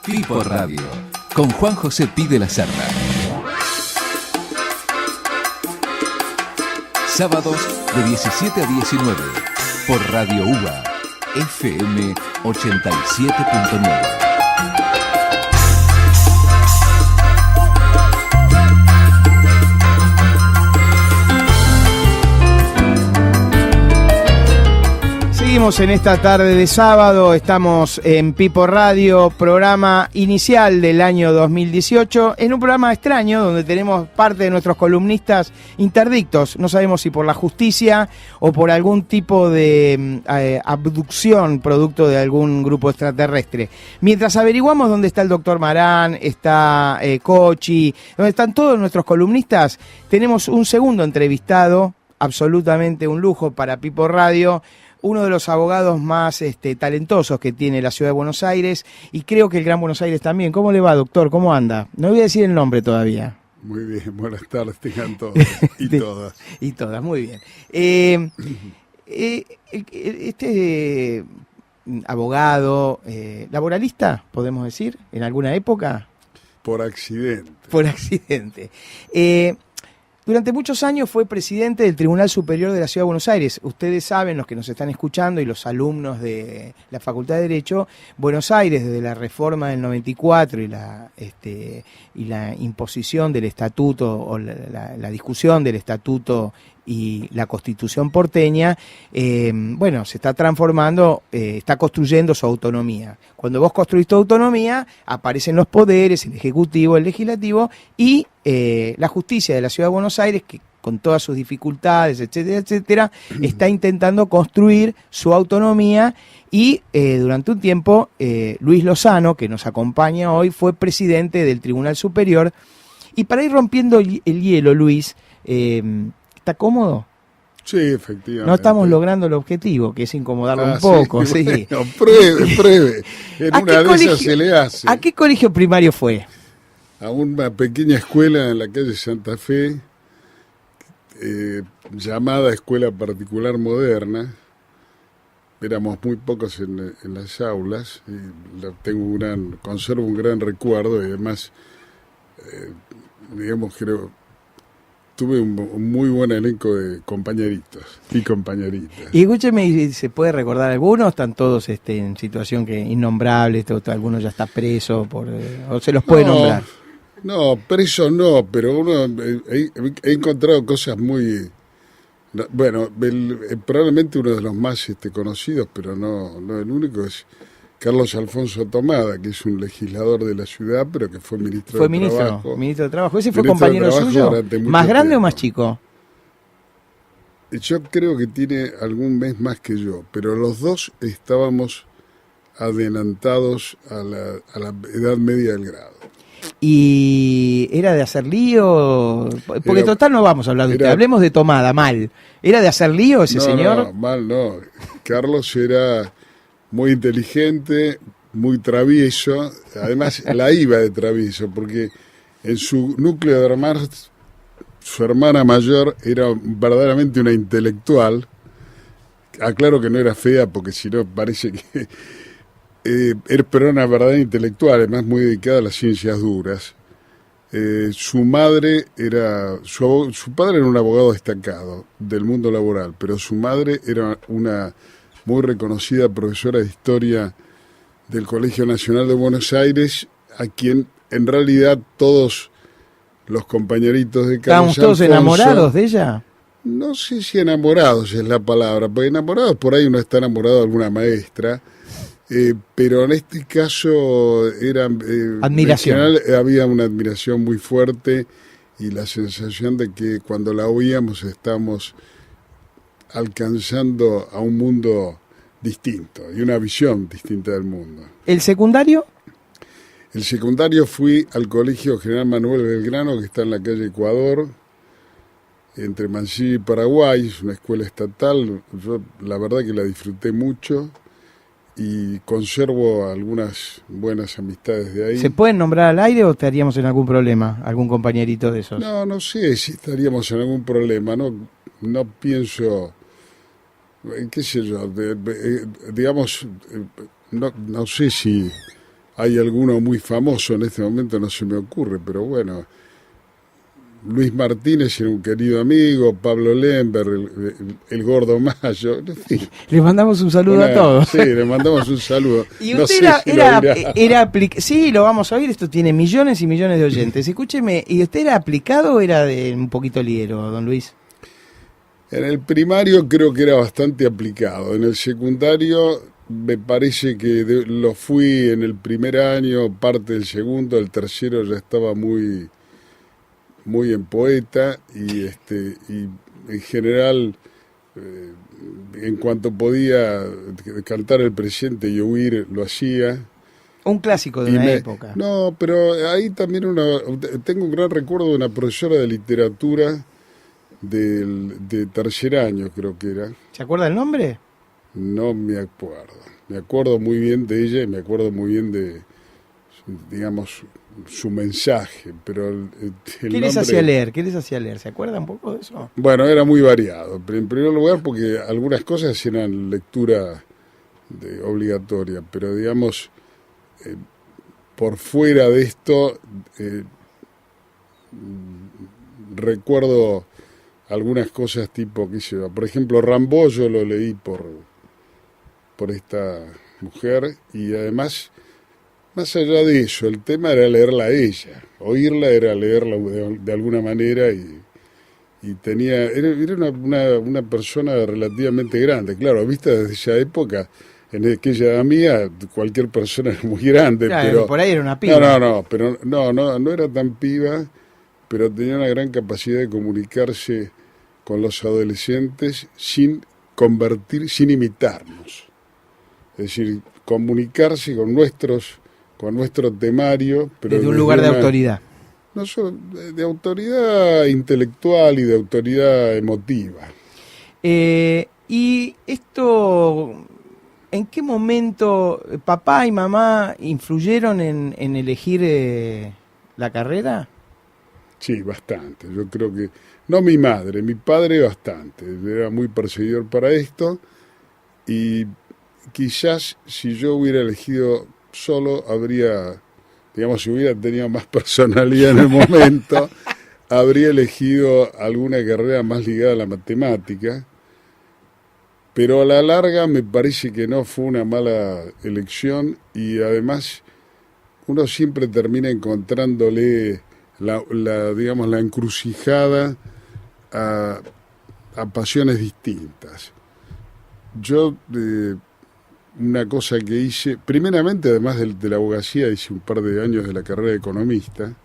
Pipo Radio, con Juan José Pi de la Serna. Sábados de 17 a 19, por Radio UBA, FM 87.9. Seguimos en esta tarde de sábado, estamos en Pipo Radio, programa inicial del año 2018, en un programa extraño donde tenemos parte de nuestros columnistas interdictos, no sabemos si por la justicia o por algún tipo de abducción producto de algún grupo extraterrestre. Mientras averiguamos dónde está el doctor Marán, está Cochi, donde están todos nuestros columnistas, tenemos un segundo entrevistado, absolutamente un lujo para Pipo Radio, uno de los abogados más talentosos que tiene la Ciudad de Buenos Aires y creo que el Gran Buenos Aires también. ¿Cómo le va, doctor? ¿Cómo anda? No voy a decir el nombre todavía. Muy bien, buenas tardes, tengan todos y todas. Y todas, muy bien. Abogado, laboralista, podemos decir, en alguna época. Por accidente. Por accidente. Durante muchos años fue presidente del Tribunal Superior de la Ciudad de Buenos Aires. Ustedes saben, los que nos están escuchando y los alumnos de la Facultad de Derecho, Buenos Aires, desde la reforma del 94 y la imposición del estatuto o la discusión del estatuto y la Constitución porteña, se está transformando, está construyendo su autonomía. Cuando vos construís tu autonomía, aparecen los poderes, el Ejecutivo, el Legislativo y la justicia de la Ciudad de Buenos Aires, que con todas sus dificultades, etcétera, etcétera, está intentando construir su autonomía y durante un tiempo Luis Lozano, que nos acompaña hoy, fue presidente del Tribunal Superior. Y para ir rompiendo el hielo, Luis, ¿está cómodo? Sí, efectivamente. No estamos logrando el objetivo, que es incomodarlo un poco. Sí. Bueno, pruebe. En una de esas se le hace. ¿A qué colegio primario fue? A una pequeña escuela en la calle Santa Fe, llamada Escuela Particular Moderna. Éramos muy pocos en las aulas y conservo un gran recuerdo y además, tuve un muy buen elenco de compañeritos y compañeritas. Y escúcheme, ¿se puede recordar algunos? ¿Están todos en situación innombrable? ¿Alguno ya está preso? ¿O se los puede nombrar? No, preso no, pero he encontrado cosas muy... probablemente uno de los más conocidos, pero no el único, es Carlos Alfonso Tomada, que es un legislador de la ciudad, pero que fue ministro de Trabajo. Ministro de Trabajo. ¿Ese fue compañero suyo? ¿Más grande o más chico? Yo creo que tiene algún mes más que yo, pero los dos estábamos adelantados a la edad media del grado. ¿Y era de hacer lío? Porque total no vamos a hablar de usted, hablemos de Tomada, mal. ¿Era de hacer lío ese señor? No, mal no. Carlos era muy inteligente, muy travieso, además la iba de travieso, porque en su núcleo de hermanos, su hermana mayor era verdaderamente una intelectual. Aclaro que no era fea, porque si no parece que... pero era una verdadera intelectual, además muy dedicada a las ciencias duras. Su padre era un abogado destacado del mundo laboral, pero su madre era una muy reconocida profesora de historia del Colegio Nacional de Buenos Aires, a quien en realidad todos los compañeritos de Carlos ¿Estábamos todos enamorados de ella? No sé si enamorados es la palabra, porque enamorados por ahí uno está enamorado de alguna maestra. Pero en este caso era admiración. En general había una admiración muy fuerte y la sensación de que cuando la oíamos estamos alcanzando a un mundo distinto y una visión distinta del mundo. ¿El secundario? El secundario fui al Colegio General Manuel Belgrano, que está en la calle Ecuador, entre Mansilla y Paraguay. Es una escuela estatal. Yo la verdad que la disfruté mucho y conservo algunas buenas amistades de ahí. ¿Se pueden nombrar al aire o estaríamos en algún problema? ¿Algún compañerito de esos? No sé si estaríamos en algún problema. No pienso, qué sé yo, digamos, no sé si hay alguno muy famoso en este momento, no se me ocurre, pero bueno, Luis Martínez era un querido amigo, Pablo Lember, el Gordo Mayo, en fin. Le mandamos un saludo a todos. Sí, le mandamos un saludo. Y no usted sí, lo vamos a oír, esto tiene millones y millones de oyentes. Escúcheme, ¿y usted era aplicado o era de un poquito liero, don Luis? En el primario creo que era bastante aplicado, en el secundario me parece que lo fui en el primer año, parte del segundo, el tercero ya estaba muy en poeta y en general en cuanto podía cantar el presente y huir lo hacía. Un clásico de una época. No, pero ahí también tengo un gran recuerdo de una profesora de literatura de tercer año, creo que era. ¿Se acuerda el nombre? No me acuerdo. Me acuerdo muy bien de ella y me acuerdo muy bien de, digamos, su mensaje, pero el ¿Qué les hacía leer? ¿Qué les hacía leer? ¿Se acuerda un poco de eso? Bueno, era muy variado. En primer lugar porque algunas cosas eran lectura obligatoria, pero digamos, por fuera de esto, recuerdo algunas cosas tipo, qué sé yo, por ejemplo, Rimbaud yo lo leí por esta mujer y además, más allá de eso, el tema era leerla a ella, oírla era leerla de alguna manera y era una persona relativamente grande, claro, vista desde esa época, en aquella edad mía, cualquier persona era muy grande, claro, pero por ahí era una piba. No era tan piba, pero tenía una gran capacidad de comunicarse con los adolescentes sin imitarnos. Es decir, comunicarse con nuestro temario, pero desde un lugar de autoridad. No solo de autoridad intelectual y de autoridad emotiva. Y esto, ¿en qué momento papá y mamá influyeron en elegir la carrera? Sí, bastante. Yo creo que, no mi madre, mi padre bastante. Era muy perseguidor para esto y quizás si yo hubiera elegido solo, si hubiera tenido más personalidad en el momento, habría elegido alguna carrera más ligada a la matemática, pero a la larga me parece que no fue una mala elección y además uno siempre termina encontrándole la encrucijada a pasiones distintas. Yo, una cosa que hice, primeramente, además de la abogacía, hice un par de años de la carrera de economista.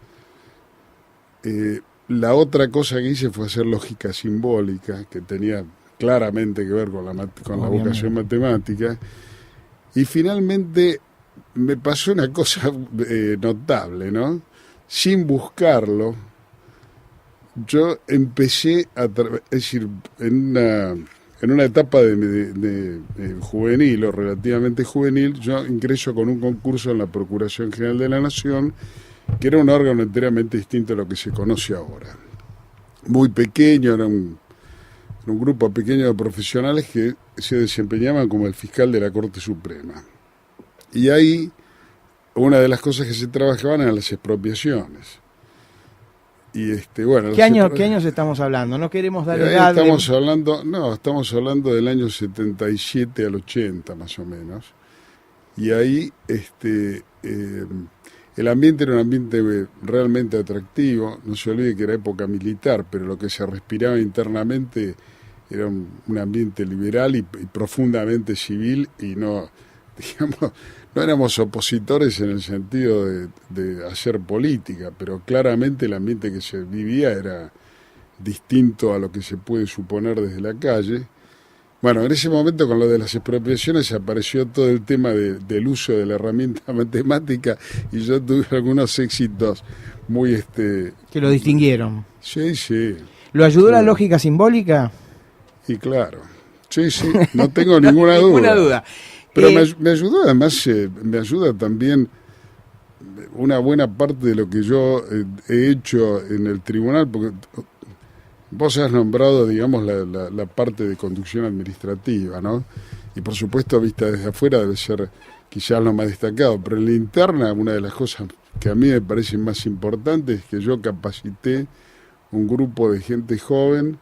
La otra cosa que hice fue hacer lógica simbólica, que tenía claramente que ver con la vocación matemática. Y finalmente me pasó una cosa notable, ¿no? Sin buscarlo, yo empecé es decir, en una etapa de juvenil o relativamente juvenil, yo ingreso con un concurso en la Procuración General de la Nación, que era un órgano enteramente distinto a lo que se conoce ahora. Muy pequeño, era un grupo pequeño de profesionales que se desempeñaban como el fiscal de la Corte Suprema. Y ahí, una de las cosas que se trabajaban eran las expropiaciones. Y ¿Qué años estamos hablando? No queremos dar edad. Estamos hablando del año 77 al 80 más o menos. Y ahí el ambiente era un ambiente realmente atractivo. No se olvide que era época militar, pero lo que se respiraba internamente era un ambiente liberal y profundamente civil y no éramos opositores en el sentido de hacer política, pero claramente el ambiente que se vivía era distinto a lo que se puede suponer desde la calle. Bueno, en ese momento con lo de las expropiaciones apareció todo el tema del uso de la herramienta matemática y yo tuve algunos éxitos muy... que lo distinguieron. Sí. ¿Lo ayudó la lógica simbólica? Y claro, sí, no tengo ninguna duda. Ninguna duda. Pero me ayudó, además, me ayuda también una buena parte de lo que yo he hecho en el tribunal, porque vos has nombrado, digamos, la parte de conducción administrativa, ¿no? Y por supuesto, vista desde afuera, debe ser quizás lo más destacado, pero en la interna una de las cosas que a mí me parecen más importantes es que yo capacité un grupo de gente joven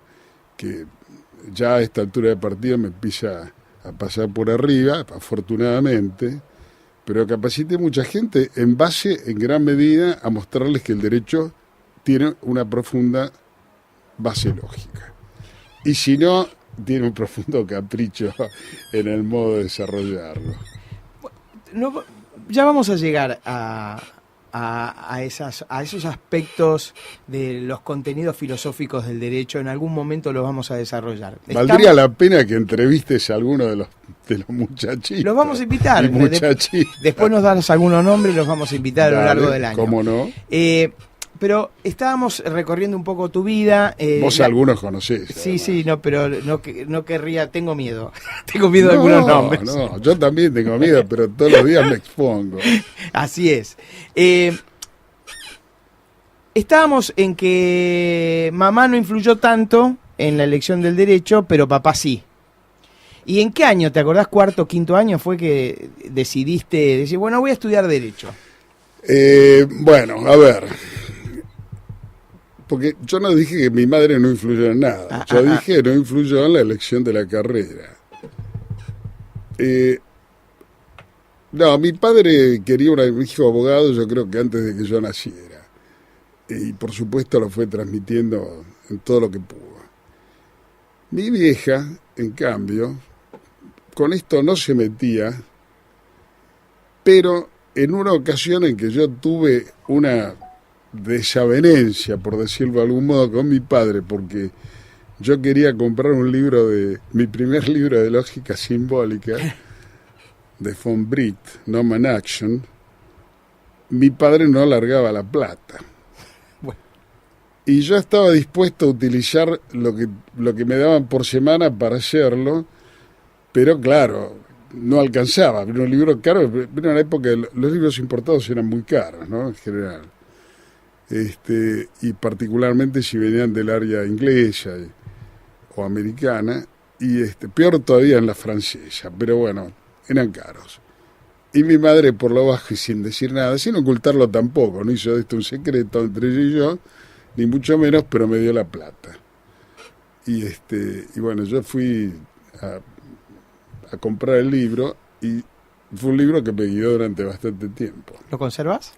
que ya a esta altura de partido me empieza a pasar por arriba, afortunadamente, pero capacité mucha gente en base, en gran medida, a mostrarles que el derecho tiene una profunda base lógica. Y si no, tiene un profundo capricho en el modo de desarrollarlo. No, ya vamos a llegar a esos aspectos de los contenidos filosóficos del derecho. En algún momento los vamos a desarrollar. Valdría la pena que entrevistes a alguno de los muchachitos. Los vamos a invitar. Después nos das algunos nombres, los vamos a invitar a lo largo del año. ¿Cómo no? Pero estábamos recorriendo un poco tu vida. Vos algunos conocés. Sí, no, pero no querría, tengo miedo. Tengo miedo de algunos nombres. No, yo también tengo miedo, pero todos los días me expongo. Así es. Estábamos en que mamá no influyó tanto en la elección del derecho, pero papá sí. ¿Y en qué año, te acordás, cuarto, quinto año, fue que decidiste decir, bueno, voy a estudiar derecho? Bueno, a ver... Porque yo no dije que mi madre no influyó en nada. Yo dije que no influyó en la elección de la carrera. No, mi padre quería un hijo abogado, yo creo que antes de que yo naciera. Y por supuesto lo fue transmitiendo en todo lo que pudo. Mi vieja, en cambio, con esto no se metía, pero en una ocasión en que yo tuve una desavenencia, por decirlo de algún modo, con mi padre, porque yo quería comprar mi primer libro de lógica simbólica, de von Britt, Norman Action. Mi padre no largaba la plata. Bueno. Y yo estaba dispuesto a utilizar lo que me daban por semana para hacerlo, pero claro, no alcanzaba. Era un libro caro, era una época que los libros importados eran muy caros, ¿no? En general. Y particularmente si venían del área inglesa o americana, y peor todavía en la francesa, pero bueno, eran caros. Y mi madre, por lo bajo y sin decir nada, sin ocultarlo tampoco, no hizo de esto un secreto entre ella y yo, ni mucho menos, pero me dio la plata. Y bueno, yo fui a comprar el libro, y fue un libro que me guió durante bastante tiempo. ¿Lo conservas?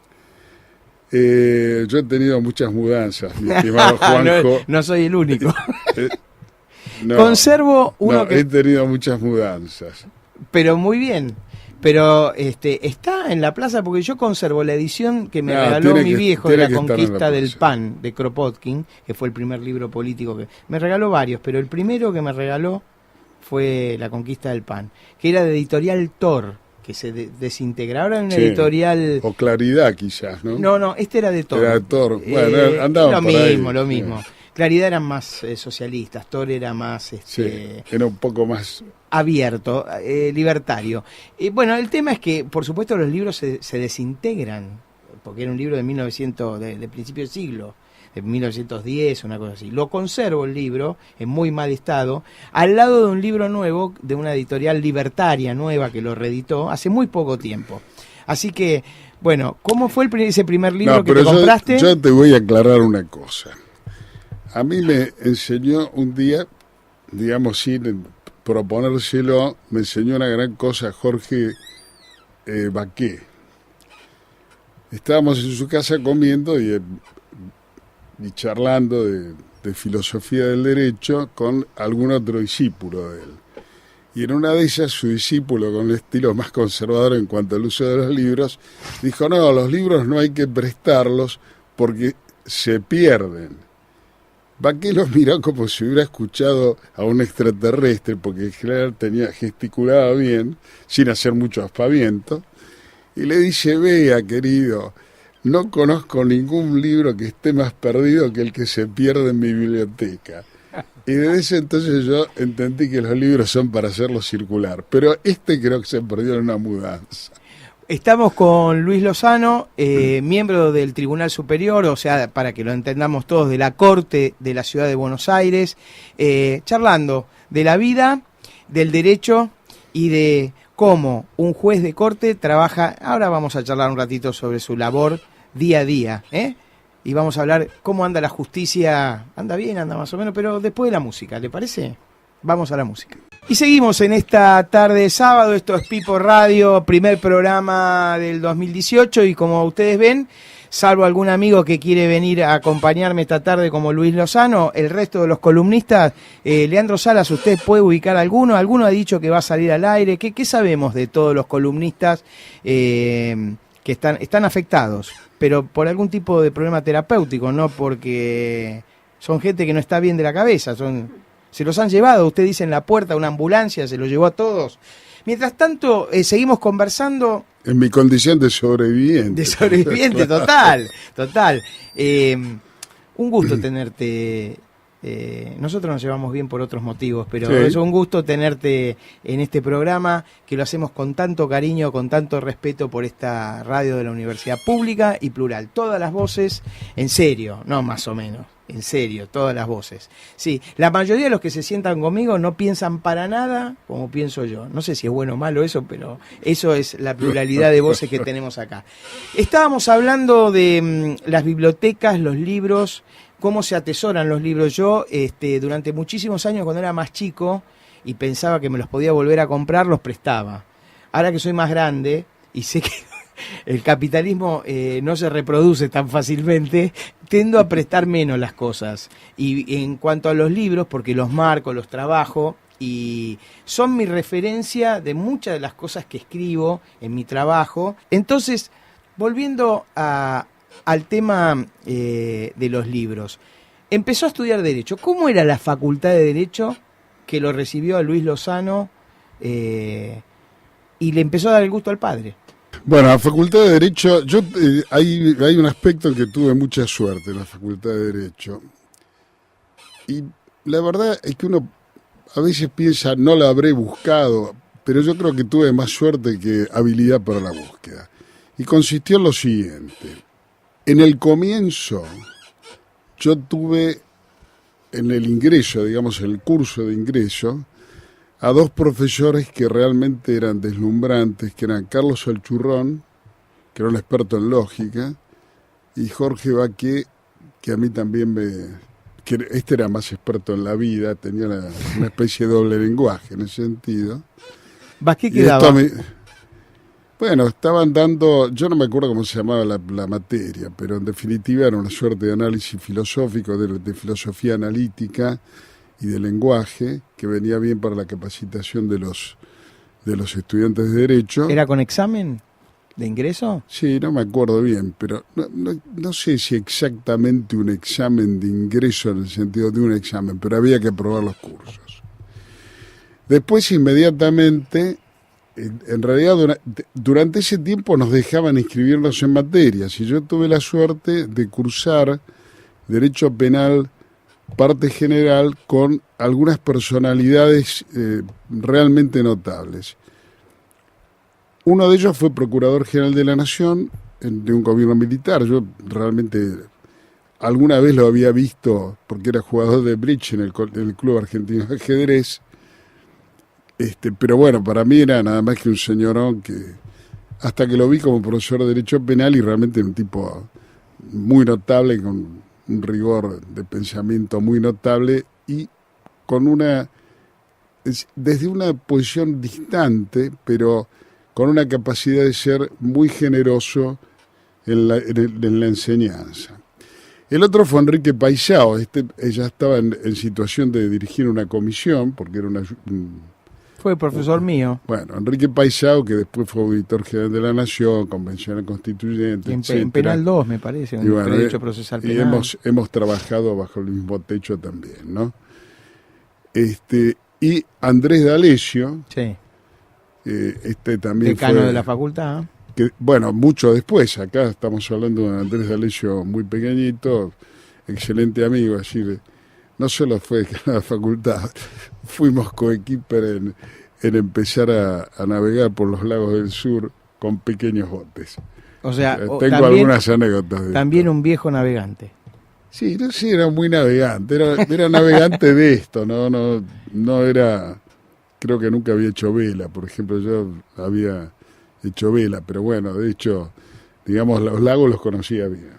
Yo he tenido muchas mudanzas, mi estimado Juanjo. No soy el único. Conservo uno que... He tenido muchas mudanzas. Pero muy bien. Pero está en la plaza, porque yo conservo la edición que me regaló mi viejo de La Conquista del Pan, de Kropotkin, que fue el primer libro político que... Me regaló varios, pero el primero que me regaló fue La Conquista del Pan, que era de editorial Thor, que se desintegra. Ahora en una editorial... O Claridad, quizás, ¿no? No, este era de Thor. Era de Thor. Bueno, andaban por ahí. Lo mismo. Claridad eran más socialistas, Thor era más... era un poco más... abierto, libertario. Bueno, el tema es que, por supuesto, los libros se desintegran, porque era un libro de 1900, de principio del siglo, de 1910, una cosa así. Lo conservo el libro, en muy mal estado, al lado de un libro nuevo, de una editorial libertaria nueva que lo reeditó hace muy poco tiempo. Así que, bueno, ¿cómo fue ese primer libro que te compraste? Yo te voy a aclarar una cosa. A mí me enseñó un día, digamos, sin proponérselo, me enseñó una gran cosa Jorge Baqué. Estábamos en su casa comiendo y charlando de filosofía del derecho con algún otro discípulo de él. Y en una de ellas, su discípulo, con el estilo más conservador en cuanto al uso de los libros, dijo, no, los libros no hay que prestarlos porque se pierden. Baqué los miró como si hubiera escuchado a un extraterrestre, porque en general gesticulaba bien, sin hacer mucho aspaviento, y le dice, vea, querido, no conozco ningún libro que esté más perdido que el que se pierde en mi biblioteca. Y desde ese entonces yo entendí que los libros son para hacerlos circular, pero creo que se perdió en una mudanza. Estamos con Luis Lozano, miembro del Tribunal Superior, o sea, para que lo entendamos todos, de la Corte de la Ciudad de Buenos Aires, charlando de la vida, del derecho y de cómo un juez de corte trabaja. Ahora vamos a charlar un ratito sobre su labor día a día, y vamos a hablar cómo anda la justicia. Anda bien, anda más o menos, pero después de la música, ¿le parece? Vamos a la música. Y seguimos en esta tarde de sábado. Esto es Pipo Radio, primer programa del 2018, y como ustedes ven, salvo algún amigo que quiere venir a acompañarme esta tarde como Luis Lozano, el resto de los columnistas, Leandro Salas, ¿usted puede ubicar alguno? ¿Alguno ha dicho que va a salir al aire? ¿Qué sabemos de todos los columnistas que están afectados, pero por algún tipo de problema terapéutico, no porque son gente que no está bien de la cabeza? Se los han llevado, usted dice, en la puerta una ambulancia, se los llevó a todos. Mientras tanto, seguimos conversando. En mi condición de sobreviviente. De sobreviviente, total. Un gusto tenerte. Nosotros nos llevamos bien por otros motivos, pero sí, es un gusto tenerte en este programa, que lo hacemos con tanto cariño, con tanto respeto por esta radio de la Universidad Pública y Plural. Todas las voces, en serio, no más o menos, en serio, todas las voces. Sí, la mayoría de los que se sientan conmigo no piensan para nada como pienso yo. No sé si es bueno o malo eso, pero eso es la pluralidad de voces que tenemos acá. Estábamos hablando de las bibliotecas, los libros, cómo se atesoran los libros. Yo, durante muchísimos años, cuando era más chico y pensaba que me los podía volver a comprar, los prestaba. Ahora que soy más grande y sé que el capitalismo no se reproduce tan fácilmente, tiendo a prestar menos las cosas. Y en cuanto a los libros, porque los marco, los trabajo, y son mi referencia de muchas de las cosas que escribo en mi trabajo. Entonces, volviendo al tema de los libros, empezó a estudiar Derecho. ¿Cómo era la Facultad de Derecho que lo recibió a Luis Lozano y le empezó a dar el gusto al padre? Bueno, la Facultad de Derecho, hay un aspecto en que tuve mucha suerte en la Facultad de Derecho. Y la verdad es que uno a veces piensa, no la habré buscado, pero yo creo que tuve más suerte que habilidad para la búsqueda. Y consistió en lo siguiente. En el comienzo, yo tuve en el ingreso, digamos, en el curso de ingreso, a dos profesores que realmente eran deslumbrantes, que eran Carlos Alchurrón, que era un experto en lógica, y Jorge Baqué, que a mí también que este era más experto en la vida, tenía una especie de doble lenguaje en ese sentido. ¿Baqué qué daba? Bueno, estaban dando, yo no me acuerdo cómo se llamaba la materia, pero en definitiva era una suerte de análisis filosófico, de filosofía analítica y de lenguaje, que venía bien para la capacitación de los estudiantes de Derecho. ¿Era con examen de ingreso? Sí, no me acuerdo bien, pero no sé si exactamente un examen de ingreso en el sentido de un examen, pero había que aprobar los cursos. Después, inmediatamente, en realidad, durante ese tiempo nos dejaban inscribirnos en materias, y yo tuve la suerte de cursar Derecho Penal, parte general, con algunas personalidades realmente notables. Uno de ellos fue Procurador General de la Nación de un gobierno militar. Yo realmente alguna vez lo había visto porque era jugador de bridge en el Club Argentino de Ajedrez. Pero bueno, para mí era nada más que un señorón que, hasta que lo vi como profesor de Derecho Penal, y realmente un tipo muy notable, con un rigor de pensamiento muy notable y con desde una posición distante, pero con una capacidad de ser muy generoso en la enseñanza. El otro fue Enrique Paisao. Ella estaba en situación de dirigir una comisión, porque era fue profesor mío. Bueno, Enrique Paisao, que después fue auditor general de la Nación, convencional constituyente, en Penal 2, me parece, en bueno, Derecho Procesal Penal. Y hemos trabajado bajo el mismo techo también, ¿no? Y Andrés D'Alessio, sí, también decano fue de la facultad. Que, bueno, mucho después. Acá estamos hablando de Andrés D'Alessio muy pequeñito, excelente amigo, así no solo fue decano de la facultad, fuimos coequiper en empezar a navegar por los lagos del sur con pequeños botes. O sea, tengo también, algunas anécdotas de también esto. Un viejo navegante. Sí, no sé, era muy navegante, era navegante de esto, no era, creo que nunca había hecho vela. Por ejemplo, yo había hecho vela, pero bueno, de hecho, digamos, los lagos los conocía bien.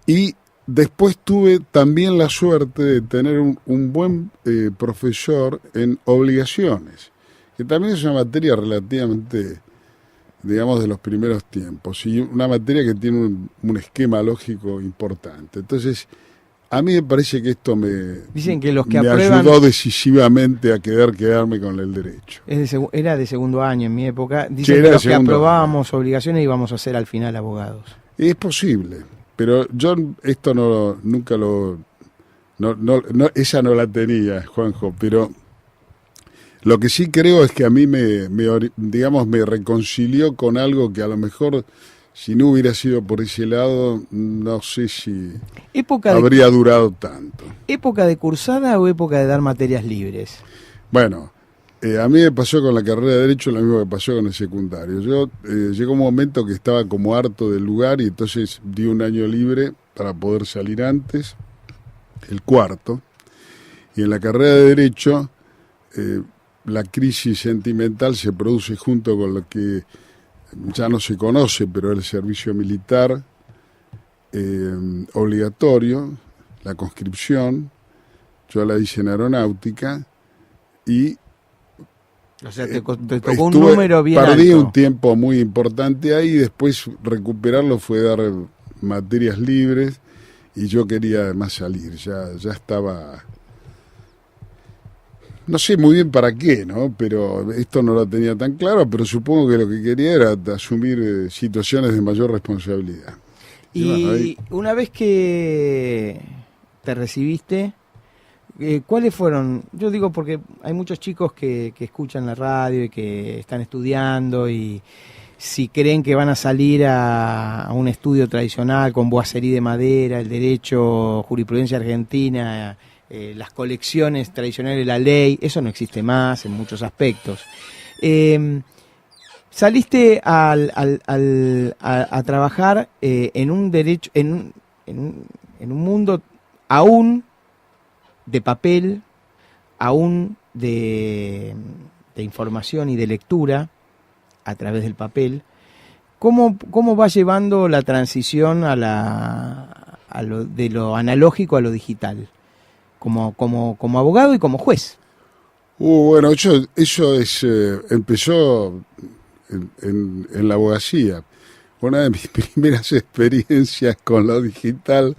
Y después tuve también la suerte de tener un buen profesor en obligaciones, que también es una materia relativamente, digamos, de los primeros tiempos, y una materia que tiene un esquema lógico importante. Entonces, a mí me parece que esto Dicen que los que me aprueban, ayudó decisivamente a quedarme con el derecho. era de segundo año en mi época. Sí, Dicen era que de los que segundo aprobábamos obligaciones íbamos a ser al final abogados. Es posible, pero yo esto nunca esa no la tenía, Juanjo, pero lo que sí creo es que a mí me reconcilió con algo que a lo mejor, si no hubiera sido por ese lado, no sé si habría durado tanto. ¿Época de cursada o época de dar materias libres? Bueno, a mí me pasó con la carrera de Derecho lo mismo que pasó con el secundario. Yo llegó un momento que estaba como harto del lugar y entonces di un año libre para poder salir antes, el cuarto. Y en la carrera de Derecho, la crisis sentimental se produce junto con lo que ya no se conoce, pero el servicio militar obligatorio, la conscripción. Yo la hice en aeronáutica y o sea, te tocó un número bien perdí alto. un tiempo muy importante ahí, y después recuperarlo fue dar materias libres, y yo quería además salir, ya estaba, no sé muy bien para qué, ¿no? Pero esto no lo tenía tan claro, pero supongo que lo que quería era asumir situaciones de mayor responsabilidad. Y bueno, una vez que te recibiste, ¿cuáles fueron? Yo digo porque hay muchos chicos que escuchan la radio y que están estudiando, y si creen que van a salir a un estudio tradicional con boiserie de madera, el derecho, jurisprudencia argentina, las colecciones tradicionales de la ley, eso no existe más en muchos aspectos. Saliste a trabajar en un derecho, en un mundo aún de papel, aún de información y de lectura a través del papel. ¿Cómo va llevando la transición de lo analógico a lo digital? Como abogado y como juez. Bueno, eso empezó en la abogacía. Una de mis primeras experiencias con lo digital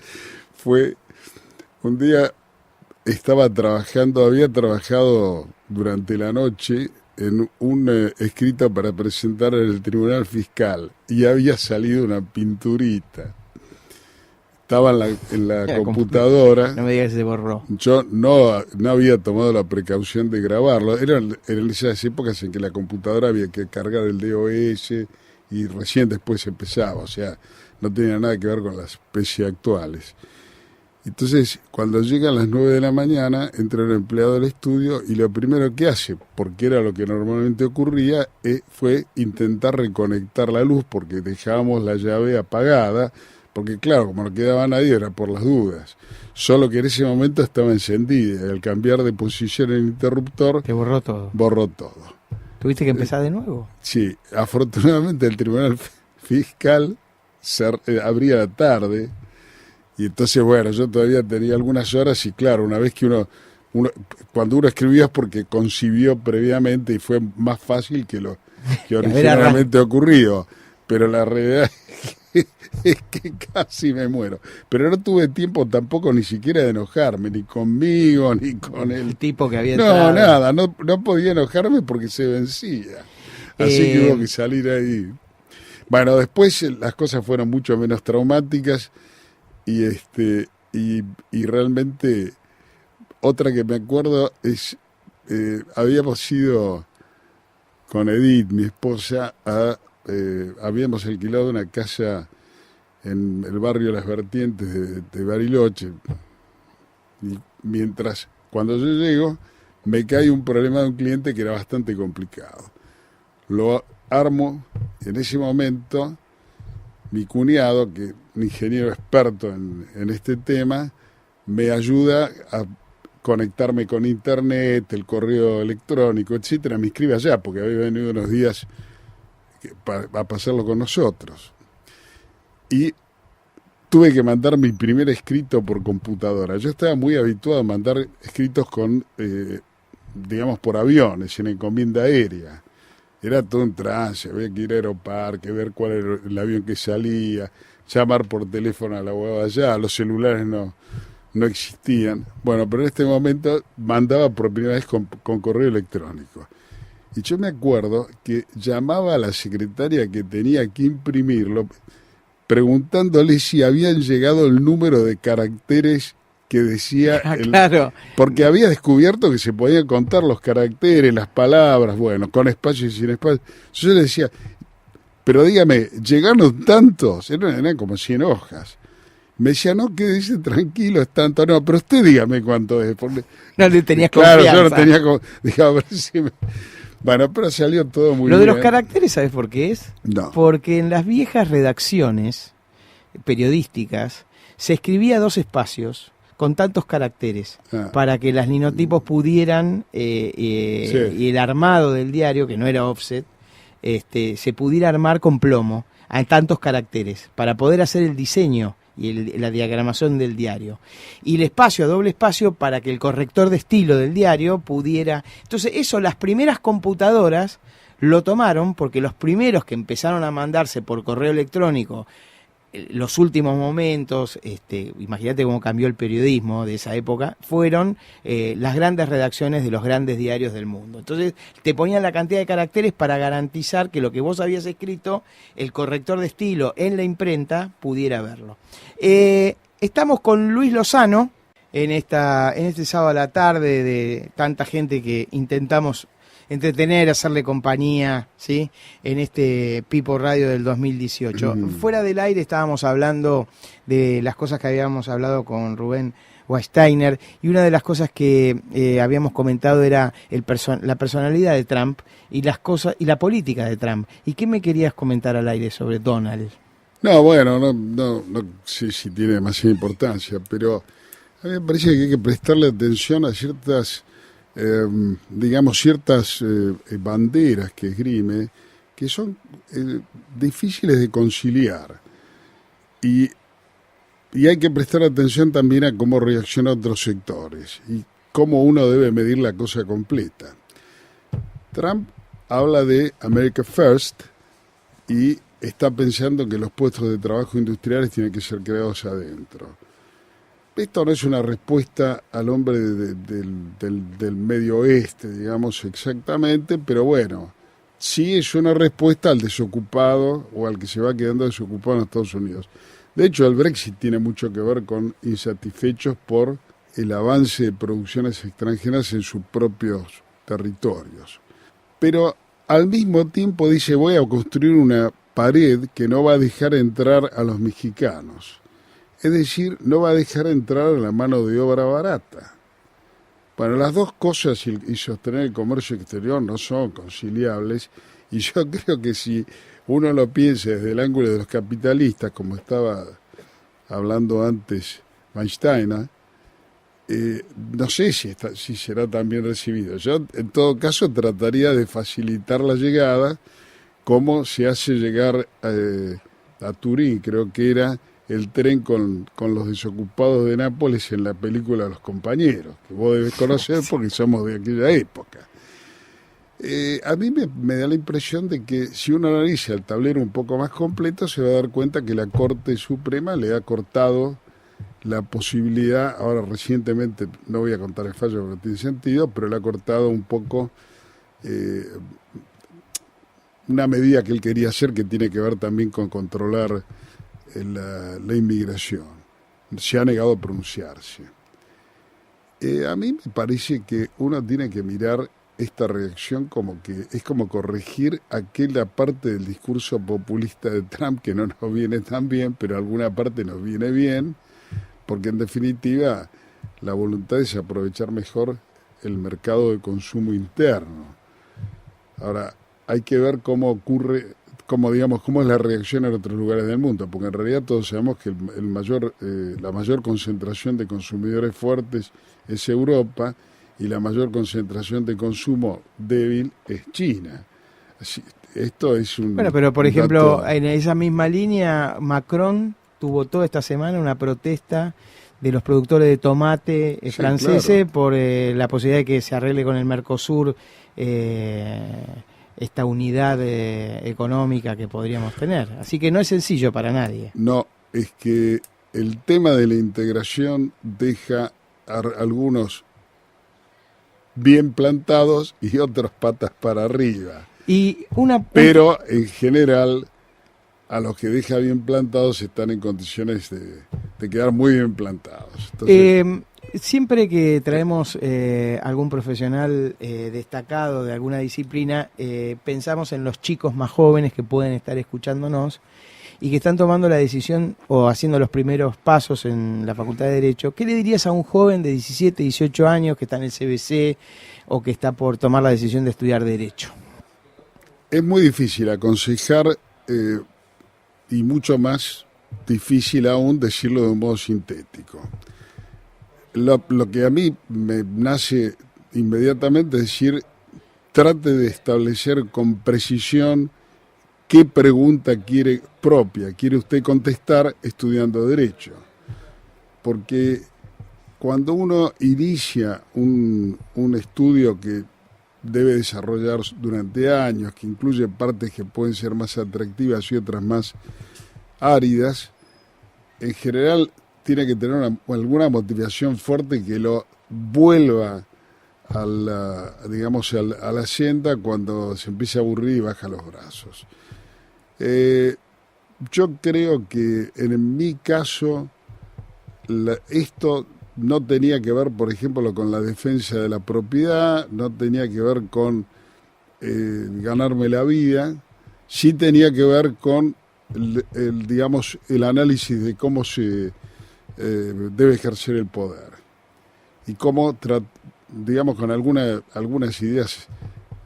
fue un día. Había trabajado durante la noche en un escrito para presentar en el Tribunal Fiscal, y había salido una pinturita. Estaba en la computadora. No me digas que se borró. Yo no había tomado la precaución de grabarlo. Eran esas épocas en que la computadora había que cargar el DOS y recién después empezaba. O sea, no tenía nada que ver con las PC actuales. Entonces, cuando llegan las 9 de la mañana, entra un empleado del estudio y lo primero que hace, porque era lo que normalmente ocurría, fue intentar reconectar la luz, porque dejábamos la llave apagada, porque claro, como no quedaba nadie era por las dudas. Solo que en ese momento estaba encendida, y al cambiar de posición el interruptor, te borró todo. Borró todo. ¿Tuviste que empezar de nuevo? Sí, afortunadamente el Tribunal Fiscal abría la tarde. Y entonces, bueno, yo todavía tenía algunas horas, y claro, una vez que cuando uno escribía es porque concibió previamente y fue más fácil que lo que originalmente ocurrió. Pero la realidad es que casi me muero. Pero no tuve tiempo tampoco ni siquiera de enojarme, ni conmigo, ni con el tipo que había entrado. No, nada, no podía enojarme porque se vencía. Así que hubo que salir ahí. Bueno, después las cosas fueron mucho menos traumáticas. Y realmente otra que me acuerdo es habíamos ido con Edith, mi esposa, habíamos alquilado una casa en el barrio Las Vertientes de Bariloche, y cuando yo llego me cae un problema de un cliente que era bastante complicado. Lo armo en ese momento. Mi cuñado, que un ingeniero experto en este tema, me ayuda a conectarme con internet, el correo electrónico, etcétera, me inscribe allá, porque había venido unos días a pasarlo con nosotros. Y tuve que mandar mi primer escrito por computadora. Yo estaba muy habituado a mandar escritos con, digamos, por aviones, en encomienda aérea. Era todo un trance, había que ir a Aeroparque, ver cuál era el avión que salía, llamar por teléfono a la huevada allá, los celulares no existían. Bueno, pero en este momento mandaba por primera vez con correo electrónico. Y yo me acuerdo que llamaba a la secretaria que tenía que imprimirlo, preguntándole si habían llegado el número de caracteres que decía... Claro. Porque había descubierto que se podían contar los caracteres, las palabras, bueno, con espacio y sin espacio. Yo le decía, pero dígame, ¿llegaron tantos? Eran como 100 hojas. Me decía, no, quédese tranquilo, es tanto. No, pero usted dígame cuánto es. Porque... No le tenías claro, confianza. yo no tenía... Dije, a ver si me... Bueno, pero salió todo muy bien. Lo de los caracteres, ¿sabes por qué es? No. Porque en las viejas redacciones periodísticas se escribía 2 espacios con tantos caracteres para que las linotipos pudieran, y el armado del diario, que no era offset, se pudiera armar con plomo a tantos caracteres, para poder hacer el diseño y la diagramación del diario. Y el espacio, doble espacio, para que el corrector de estilo del diario pudiera... Entonces eso, las primeras computadoras lo tomaron, porque los primeros que empezaron a mandarse por correo electrónico, los últimos momentos, imagínate cómo cambió el periodismo de esa época, fueron las grandes redacciones de los grandes diarios del mundo. Entonces te ponían la cantidad de caracteres para garantizar que lo que vos habías escrito, el corrector de estilo en la imprenta pudiera verlo. Estamos con Luis Lozano en este sábado a la tarde de tanta gente que intentamos entretener, hacerle compañía, ¿sí? En este Pipo Radio del 2018. Fuera del aire estábamos hablando de las cosas que habíamos hablado con Rubén Weinsteiner, y una de las cosas que habíamos comentado era la personalidad de Trump y las cosas y la política de Trump. ¿Y qué me querías comentar al aire sobre Donald? No, bueno, no sé si tiene demasiada importancia, pero a mí me parece que hay que prestarle atención a ciertas ciertas banderas que esgrime, que son difíciles de conciliar. Y hay que prestar atención también a cómo reaccionan otros sectores y cómo uno debe medir la cosa completa. Trump habla de America First y está pensando que los puestos de trabajo industriales tienen que ser creados adentro. Esto no es una respuesta al hombre del Medio Oeste, digamos exactamente, pero bueno, sí es una respuesta al desocupado o al que se va quedando desocupado en Estados Unidos. De hecho, el Brexit tiene mucho que ver con insatisfechos por el avance de producciones extranjeras en sus propios territorios. Pero al mismo tiempo dice, voy a construir una pared que no va a dejar entrar a los mexicanos. Es decir, no va a dejar entrar a la mano de obra barata. Bueno, las dos cosas y sostener el comercio exterior no son conciliables, y yo creo que si uno lo piensa desde el ángulo de los capitalistas, como estaba hablando antes Weinstein, no sé si será tan bien recibido. Yo, en todo caso, trataría de facilitar la llegada, como se hace llegar a Turín, creo que era el tren con los desocupados de Nápoles en la película Los Compañeros, que vos debes conocer porque somos de aquella época. A mí me da la impresión de que si uno analiza el tablero un poco más completo, se va a dar cuenta que la Corte Suprema le ha cortado la posibilidad, ahora recientemente, no voy a contar el fallo porque no tiene sentido, pero le ha cortado un poco una medida que él quería hacer, que tiene que ver también con controlar la inmigración. Se ha negado a pronunciarse. A mí me parece que uno tiene que mirar esta reacción como que es como corregir aquella parte del discurso populista de Trump que no nos viene tan bien, pero alguna parte nos viene bien, porque en definitiva la voluntad es aprovechar mejor el mercado de consumo interno. Ahora, hay que ver cómo cómo es la reacción en otros lugares del mundo, porque en realidad todos sabemos que la mayor concentración de consumidores fuertes es Europa y la mayor concentración de consumo débil es China. Esto es un... Bueno, pero por ejemplo, en esa misma línea, Macron tuvo toda esta semana una protesta de los productores de tomate franceses, claro, por la posibilidad de que se arregle con el Mercosur esta unidad económica que podríamos tener. Así que no es sencillo para nadie. No, es que el tema de la integración deja a algunos bien plantados y otros patas para arriba. Pero en general, a los que deja bien plantados están en condiciones de quedar muy bien plantados. Entonces, siempre que traemos algún profesional destacado de alguna disciplina, pensamos en los chicos más jóvenes que pueden estar escuchándonos y que están tomando la decisión o haciendo los primeros pasos en la Facultad de Derecho. ¿Qué le dirías a un joven de 17, 18 años que está en el CBC o que está por tomar la decisión de estudiar Derecho? Es muy difícil aconsejar y mucho más difícil aún decirlo de un modo sintético. Lo que a mí me nace inmediatamente es decir, trate de establecer con precisión qué pregunta quiere usted contestar estudiando Derecho. Porque cuando uno inicia un estudio que debe desarrollar durante años, que incluye partes que pueden ser más atractivas y otras más áridas, en general tiene que tener alguna motivación fuerte que lo vuelva a la senda cuando se empieza a aburrir y baja los brazos. Yo creo que en mi caso esto no tenía que ver, por ejemplo, con la defensa de la propiedad, no tenía que ver con ganarme la vida, sí tenía que ver con el análisis de cómo se debe ejercer el poder y cómo, con algunas ideas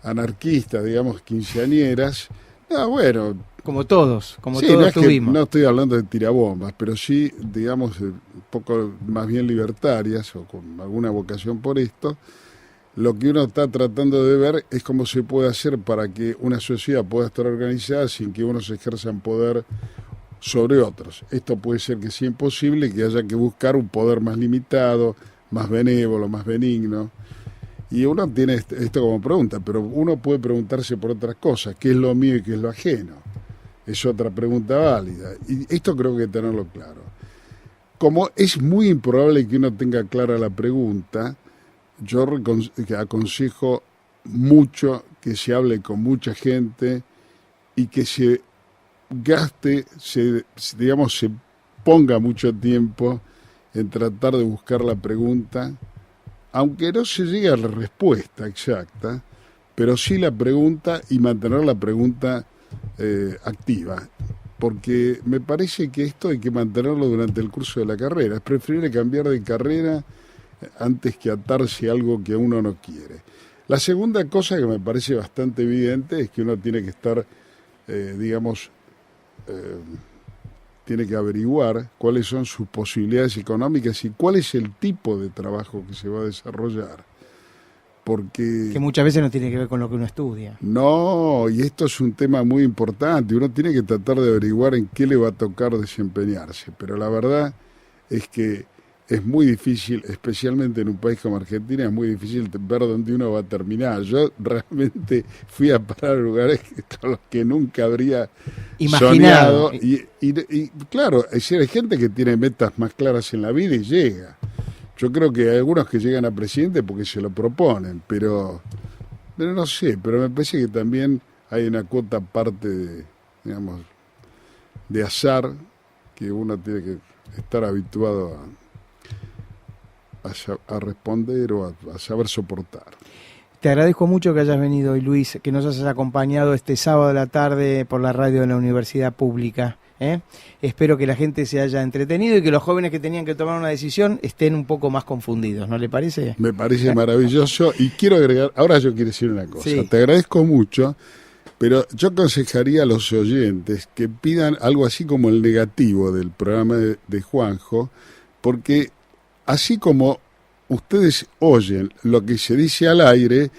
anarquistas, quinceañeras. Como todos sí, tuvimos. No estoy hablando de tirabombas, pero sí, un poco más bien libertarias o con alguna vocación por esto. Lo que uno está tratando de ver es cómo se puede hacer para que una sociedad pueda estar organizada sin que unos ejerzan poder sobre otros. Esto puede ser que sea imposible, que haya que buscar un poder más limitado, más benévolo, más benigno. Y uno tiene esto como pregunta, pero uno puede preguntarse por otras cosas, qué es lo mío y qué es lo ajeno. Es otra pregunta válida. Y esto creo que hay que tenerlo claro. Como es muy improbable que uno tenga clara la pregunta, yo aconsejo mucho que se hable con mucha gente y que se gaste, se ponga mucho tiempo en tratar de buscar la pregunta, aunque no se llegue a la respuesta exacta, pero sí la pregunta y mantener la pregunta activa, porque me parece que esto hay que mantenerlo durante el curso de la carrera. Es preferible cambiar de carrera antes que atarse a algo que uno no quiere. La segunda cosa que me parece bastante evidente es que uno tiene que estar, tiene que averiguar cuáles son sus posibilidades económicas y cuál es el tipo de trabajo que se va a desarrollar. Porque que muchas veces no tiene que ver con lo que uno estudia. No, y esto es un tema muy importante. Uno tiene que tratar de averiguar en qué le va a tocar desempeñarse. Pero la verdad es que es muy difícil, especialmente en un país como Argentina, es muy difícil ver dónde uno va a terminar. Yo realmente fui a parar a lugares con los que nunca habría imaginado. Soñado. Y claro, hay gente que tiene metas más claras en la vida y llega. Yo creo que hay algunos que llegan a presidente porque se lo proponen, pero no sé, pero me parece que también hay una cuota parte de azar que uno tiene que estar habituado a responder o a saber soportar. Te agradezco mucho que hayas venido hoy, Luis, que nos hayas acompañado este sábado de la tarde por la radio de la Universidad Pública. Espero que la gente se haya entretenido y que los jóvenes que tenían que tomar una decisión estén un poco más confundidos, ¿no le parece? Me parece maravilloso y quiero agregar, ahora yo quiero decir una cosa, sí. Te agradezco mucho, Pero yo aconsejaría a los oyentes que pidan algo así como el negativo del programa de Juanjo, porque así como ustedes oyen lo que se dice al aire,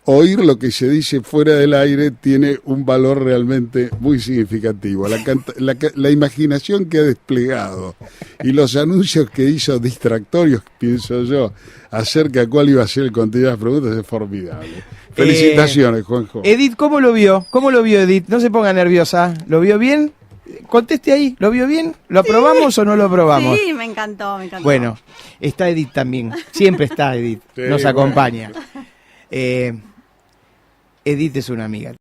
oír lo que se dice fuera del aire tiene un valor realmente muy significativo. La imaginación que ha desplegado y los anuncios que hizo distractorios, pienso yo, acerca de cuál iba a ser el contenido de las preguntas es formidable. Felicitaciones, Juanjo. Edith, ¿cómo lo vio? ¿Cómo lo vio Edith? No se ponga nerviosa. ¿Lo vio bien? Conteste ahí, ¿lo vio bien? ¿Lo aprobamos o no lo aprobamos? Sí, me encantó, me encantó. Bueno, está Edith también. Siempre está Edith. Sí, Nos acompaña. Edith es una amiga.